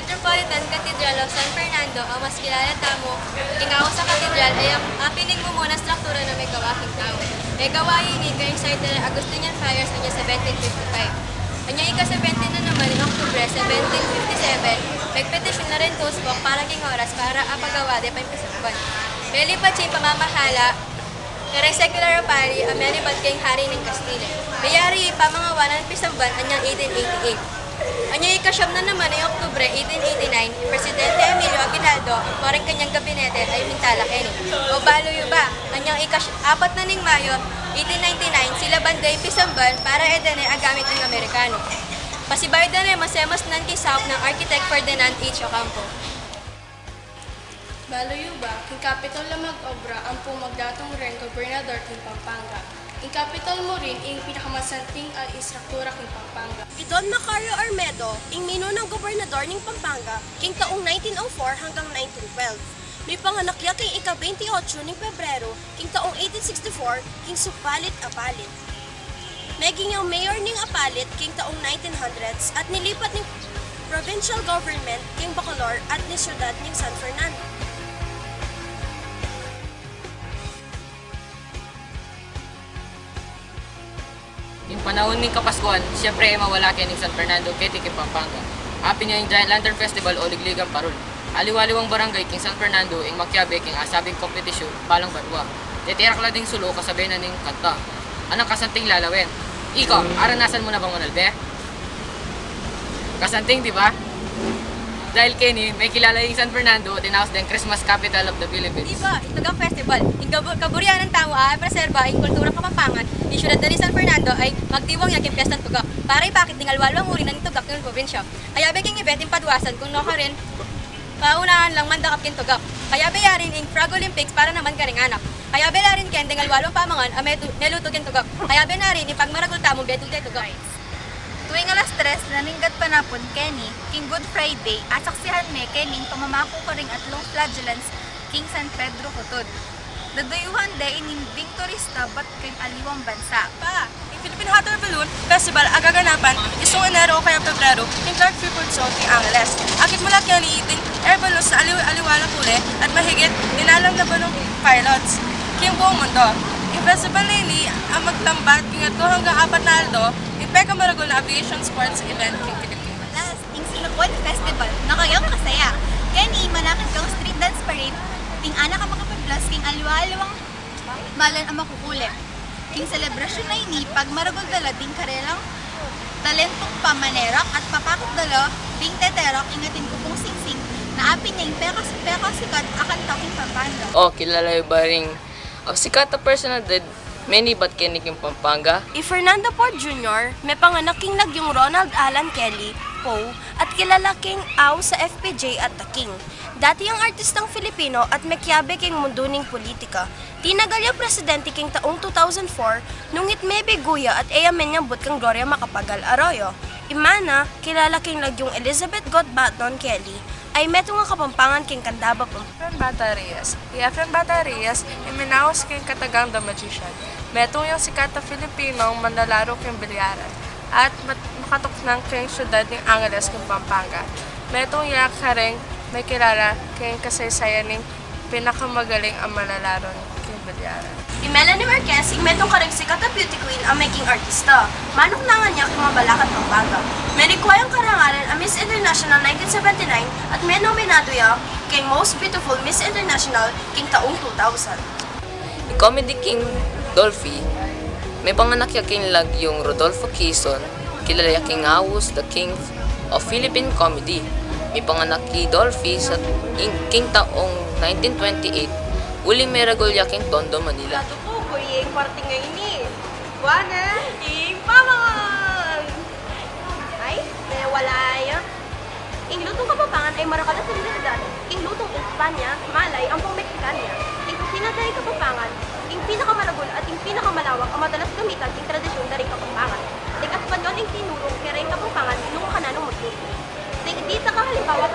Metropolitan Cathedral of San Fernando ang mas kilala tamo. Tingaw sa katedral ay ang apining mo muna struktura na may gawaking tao. May gawain ni kayong site na Agustinian Friars anya 1755. Anya ika-17 na naman ng Oktubre 1757, nagpetisyon na rin Tusbok para king oras para apagawa de paimpisaban. Melipat siya pamamahala, karang secular pari ang melipat kayong hari ng Castile. Mayari pamangawa ng pisamban anyang 1888. Anya ikasyam na naman ay Oktubre 1889, Presidente Emilio Aguinaldo, ang parang kanyang gabinete ay hintala kini. O baloy ba, anyang apat na ning Mayo 1899, sila banday pisamban para edene agamit ng Amerikano. Pasibay na rin masemas nan kisap ng Architect Ferdinand H. Ocampo. Baloy ba, king capital na mag-obra ang pumagdatong rin gobernador king Pampanga. Ing capital mo rin, ing pinakamasanting istruktura king Pampanga. Don Macario Armedo, ing mino ng gobernador ng Pampanga, king taong 1904 hanggang 1912. May panganakya king ika-28 ng Pebrero, king taong 1864, king Supalit Apalit. Meging ang mayor ng Apalit, king taong 1900s, at nilipat ng provincial government, king Bacolor, at ni siyudad ng San Fernando. Yung panahon ng Kapaskuhan, siyempre ay mawala kayo ng San Fernando, Keti, Pampanga. Happy niya yung Giant Lantern Festival o Ligligang Parol. Aliwaliwang barangay king San Fernando, ing Macyabe, king asabing kompetisyon, balang barwa. Titirak la ding sulo, kasabay na ning kanta. Anong kasanting lalawin? Iko, aranasan mo na bang manalbe? Kasanting, di ba? Dahil Kenny, may kilala yung San Fernando, tinawas din Christmas capital of the Philippines. Diba, itugang festival. Yung kaburian ng tao ay preserba yung kulturang Kapampangan. Yung syudad na ni San Fernando ay magtiwang yakin piyestang tugak. Para ipakit ng alwalwang uri ng tugak ng probinsya. Kaya beking event yung paduwasan kung no ka rin, paunahan lang mandakap kin tugak. Kaya bayarin yung Frog Olympics para naman ka ring anak. Kaya belarin ken ng alwalwang pamangan ay neluto kin tugak. Kaya benarin yung pagmaragul tamong betul de tugak. Tuwing alas 3, naninggat panapon Kenny, King Good Friday, at saksihan me Kenny, pamamako ka ring atlong flagellants, King San Pedro Cotod. Dadayuhan de inimbing turista bat kang aliwang bansa. Pa, yung Philippine Hot Air Balloon Festival agaganapan isong Enero o kaya Pebrero, King Clark Freeport Zone, King Angeles. Akit mula kaya niiting air balloons sa aliwalang huli at mahigit dinalang na balong pilots, King buong mundo. Yung festival na ini ang magtambat king ato hanggang 4 na aldo, Peka maragol na aviation sports event king Pilipinas. Last, ing Sinukon Festival, nakayang kasaya. Kenny, manakit kang street dance parade, ting anak ang makapagplas, king aliwaliwang balan ang makukulit. King selebrasyon na ini, pag maragol dala, ding karelang talentong pamanerak at papakot dala, ding teterak, ingatin ko pong singsing, na apin niya yung peka sikat akan taking Pampanga. Kilala yung ba ring sikat na personalidad, many but Kenny king Pampanga? Fernando Poe Jr., may panganaking nagyong Ronald Alan Kelly, Poe, at kilala king Aw sa FPJ at The King. Dati ang artistang Filipino at mekiabe king mundo ning politika. Tinagal yung presidente king taong 2004, nungit may biguya at ayamen niyang but kang Gloria Macapagal Arroyo. Imana, kilala king nagyong Elizabeth Godbaton Kelly, ay meto nga Kapampangan king Candaba po. Efren Batarias. Efren Batarias, iminawas king Katagang the Magician. Meto yung sikat na Filipinong manlalaro king bilyaran. At makatok ng king syudad ng Angeles king Pampanga. Meto yung kareng may kilala king kasaysayan ng pinakamagaling ang manlalaro king bilyaran. Melanie Marquez, metong kareng sikat na beauty queen ang making artista. Manok na nga niya kung mabalakat ng baga. May rekwayang karangalan ang Miss International 1979 at may nominado ya kay Most Beautiful Miss International king taong 2000. Comedy King Dolphy, may panganak ya king lag yung Rodolfo Quezon, kilala ya king Awus, the King of Philippine Comedy. May panganak ki Dolphy sa king taong 1928, uling may ragol ya king Tondo, Manila. Dato po, kuya yung party ngayon eh. Buwana, king pamangan! Ay, may wala yan. Ing lutong Kapampangan ay marakala sa Trinidad. Ing lutong Espanya, Malay, ang pang Mexicania. Ing kusina tayo Kapampangan, ing pinakamalagol at ing pinakamalawak ang madalas gamitan ing tradisyon na rin Kapampangan. Ing Espanyol ing tinulong kaya rin Kapampangan nung kananong magluto. Ing di sa kahalimawa